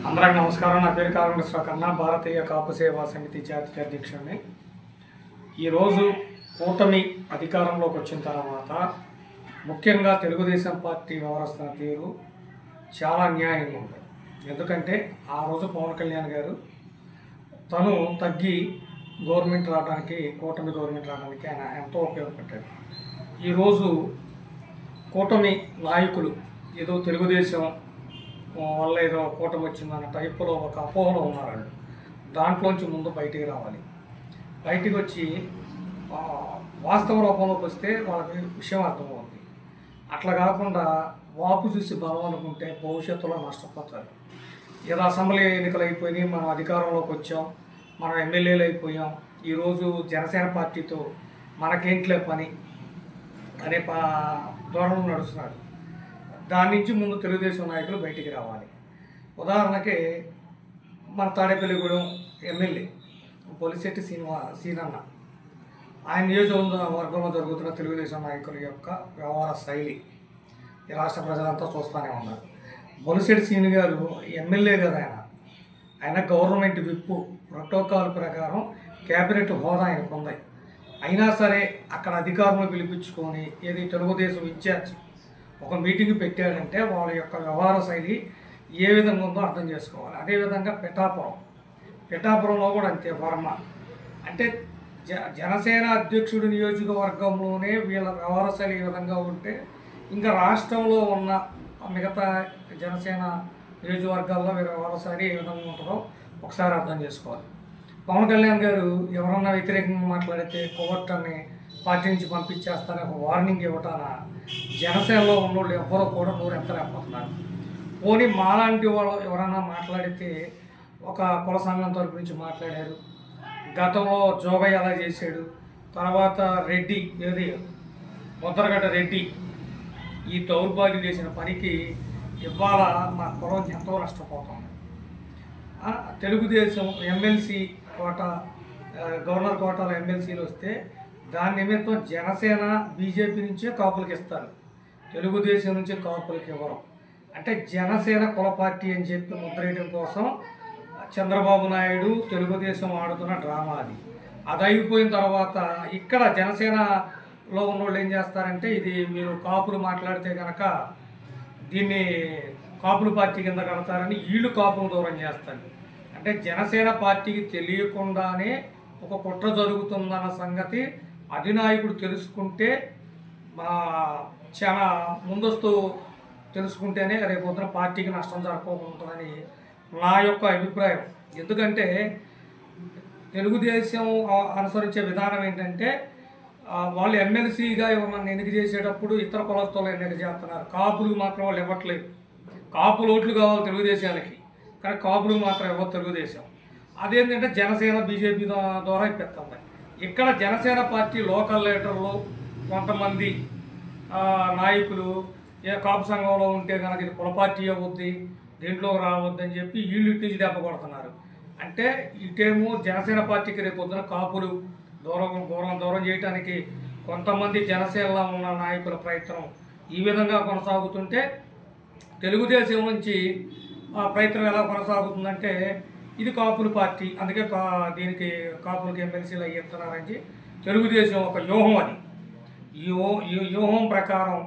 అందరికీ నమస్కారం. నా పేరు కాంగ్రెస్ కన్నా భారతీయ కాపు సేవా సమితి జాతీయ అధ్యక్షుడిని. ఈరోజు కూటమి అధికారంలోకి వచ్చిన తర్వాత ముఖ్యంగా తెలుగుదేశం పార్టీ వ్యవహరిస్తున్న తీరు చాలా అన్యాయంగా ఉంది. ఎందుకంటే ఆ రోజు పవన్ కళ్యాణ్ గారు తను తగ్గి గవర్నమెంట్ రావడానికి, కూటమి గవర్నమెంట్ రావడానికి ఆయన ఎంతో ఉపయోగపడ్డాడు. ఈరోజు కూటమి నాయకులు ఏదో తెలుగుదేశం వల్ల ఏదో కూటమి వచ్చిందన్న టైపులో ఒక అపోహలో ఉన్నారండి. దాంట్లోంచి ముందు బయటికి రావాలి. బయటికి వచ్చి వాస్తవ రూపంలోకి వస్తే వాళ్ళకి విషయం అర్థమవుతుంది. అట్లా కాకుండా వాపు చూసి బలం అనుకుంటే భవిష్యత్తులో నష్టపోతారు. ఏదో అసెంబ్లీ ఎన్నికలు అయిపోయినాయి, మనం అధికారంలోకి వచ్చాం, మనం ఎమ్మెల్యేలు అయిపోయాం, ఈరోజు జనసేన పార్టీతో మనకేంట్లే పని అనే ధోరణి నడుస్తున్నాడు. దాని నుంచి ముందు తెలుగుదేశం నాయకులు బయటికి రావాలి. ఉదాహరణకి మన తాడేపల్లిగూడెం ఎమ్మెల్యే పొలిశెట్టి సీనన్న, ఆయన నియోజకవర్గంలో జరుగుతున్న తెలుగుదేశం నాయకుల యొక్క వ్యవహార శైలి ఈ రాష్ట్ర ప్రజలంతా చూస్తూనే ఉన్నారు. పొలిశెట్టి సీని గారు ఎమ్మెల్యే కదా, ఆయన గవర్నమెంట్ విప్పు ప్రోటోకాల్ ప్రకారం క్యాబినెట్ హోదా ఆయనకు ఉంది. అయినా సరే అక్కడ అధికారులను పిలిపించుకొని ఏది తెలుగుదేశం ఇన్ఛార్జ్ ఒక మీటింగ్ పెట్టాడంటే వాళ్ళ యొక్క వ్యవహార శైలి ఏ విధంగా ఉందో అర్థం చేసుకోవాలి. అదేవిధంగా పిఠాపురంలో కూడా అంతే. వర్మ అంటే జనసేన అధ్యక్షుడి నియోజకవర్గంలోనే వీళ్ళ వ్యవహార శైలి ఈ విధంగా ఉంటే ఇంకా రాష్ట్రంలో ఉన్న మిగతా జనసేన నియోజకవర్గాల్లో వీళ్ళ వ్యవహార శైలి ఏ విధంగా ఉంటుందో ఒకసారి అర్థం చేసుకోవాలి. పవన్ కళ్యాణ్ గారు ఎవరన్నా వ్యతిరేకంగా మాట్లాడితే కోర్టుని పార్టీ నుంచి పంపించేస్తారని ఒక వార్నింగ్ ఇవ్వటాన జనసేనలో ఉన్నోళ్ళు ఎవరో కూడా నోరు ఎత్తలేకపోతున్నారు. పోనీ మాలాంటి వాళ్ళు ఎవరైనా మాట్లాడితే ఒక కుల సంఘం తరపు నుంచి మాట్లాడారు, గతంలో జోగయ్య అలా చేశాడు, తర్వాత రెడ్డి ఏది ముద్రగడ్డ రెడ్డి ఈ దౌర్భాగ్యం చేసిన పనికి ఇవాళ మా కులం ఎంతో నష్టపోతుంది. తెలుగుదేశం ఎమ్మెల్సీ కోట, గవర్నర్ కోటాలో ఎమ్మెల్సీలు వస్తే దాని నిమిత్తం జనసేన బీజేపీ నుంచే కాపులకి ఇస్తారు, తెలుగుదేశం నుంచి కాపులకి ఇవ్వరు. అంటే జనసేన కుల పార్టీ అని చెప్పి ముద్రేయడం కోసం చంద్రబాబు నాయుడు తెలుగుదేశం ఆడుతున్న డ్రామా అది. అది అయిపోయిన తర్వాత ఇక్కడ జనసేనలో ఉన్నోళ్ళు ఏం చేస్తారంటే, ఇది మీరు కాపులు మాట్లాడితే కనుక దీన్ని కాపుల పార్టీ కింద కడతారని వీళ్ళు కాపులు దూరం చేస్తారు. అంటే జనసేన పార్టీకి తెలియకుండానే ఒక కుట్ర జరుగుతుందన్న సంగతి అధినాయకుడు తెలుసుకుంటే చాలా ముందస్తు తెలుసుకుంటేనే రేపొద్దున పార్టీకి నష్టం జరగకుంటుందని నా యొక్క అభిప్రాయం. ఎందుకంటే తెలుగుదేశం అనుసరించే విధానం ఏంటంటే, వాళ్ళు ఎమ్మెల్సీగా ఎవరన్నా ఎన్నిక చేసేటప్పుడు ఇతర కులస్తులు ఎన్నిక చేస్తున్నారు, కాపులకు మాత్రం వాళ్ళు ఇవ్వట్లేదు. కాపులు ఓట్లు కావాలి తెలుగుదేశానికి, కానీ కాపులకు మాత్రం ఇవ్వదు తెలుగుదేశం. అదేంటంటే జనసేన బీజేపీ ద్వారా ఇప్పిస్తుంది. ఇక్కడ జనసేన పార్టీ లోకల్ లీడర్లు కొంతమంది నాయకులు కాపు సంఘంలో ఉంటే కనుక ఇది కుల పార్టీ అవుద్ది, దీంట్లో రావద్దని చెప్పి వీళ్ళు ఇటు నుంచి దెబ్బ కొడుతున్నారు. అంటే ఇటేమో జనసేన పార్టీకి రేపు పొద్దున కాపులు దూరం చేయడానికి కొంతమంది జనసేనలో ఉన్న నాయకుల ప్రయత్నం ఈ విధంగా కొనసాగుతుంటే, తెలుగుదేశం నుంచి ప్రయత్నం ఎలా కొనసాగుతుందంటే ఇది కాపుల పార్టీ, అందుకే దీనికి కాపులకి ఎమ్మెల్సీలు అయ్యేస్తున్నారని తెలుగుదేశం ఒక వ్యూహం. అది ఈ వ్యూహం ప్రకారం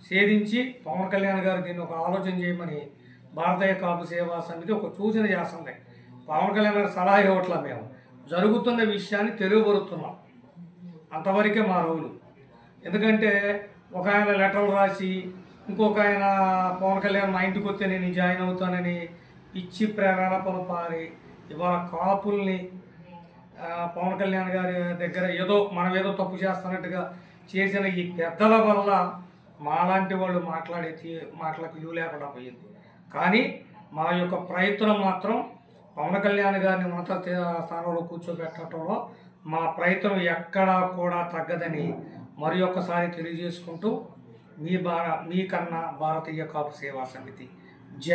ఛేదించి పవన్ కళ్యాణ్ గారు దీన్ని ఒక ఆలోచన చేయమని భారతీయ కాపు సేవా సమితి ఒక సూచన చేస్తుంది. పవన్ కళ్యాణ్ గారు సలహా ఇవ్వట్లా, మేము జరుగుతున్న విషయాన్ని తెలియబరుతున్నాం, అంతవరకే మా రోజులు. ఎందుకంటే ఒక ఆయన లెటర్లు రాసి ఇంకొక ఆయన పవన్ కళ్యాణ్ మా ఇంటికి వస్తే నేను జాయిన్ అవుతానని పిచ్చి ప్రేరణపలు పారి ఇవాళ కాపుల్ని పవన్ కళ్యాణ్ గారి దగ్గర మనం ఏదో తప్పు చేస్తున్నట్టుగా చేసిన ఈ పెద్దల వల్ల మాలాంటి వాళ్ళు మాటలకు విలువ లేకుండా పోయింది. కానీ మా యొక్క ప్రయత్నం మాత్రం పవన్ కళ్యాణ్ గారిని ఉన్నత స్థానంలో కూర్చోబెట్టడంలో మా ప్రయత్నం ఎక్కడా కూడా తగ్గదని మరి ఒక్కసారి తెలియజేసుకుంటూ మీ కన్నా భారతీయ కాపు సేవా సమితి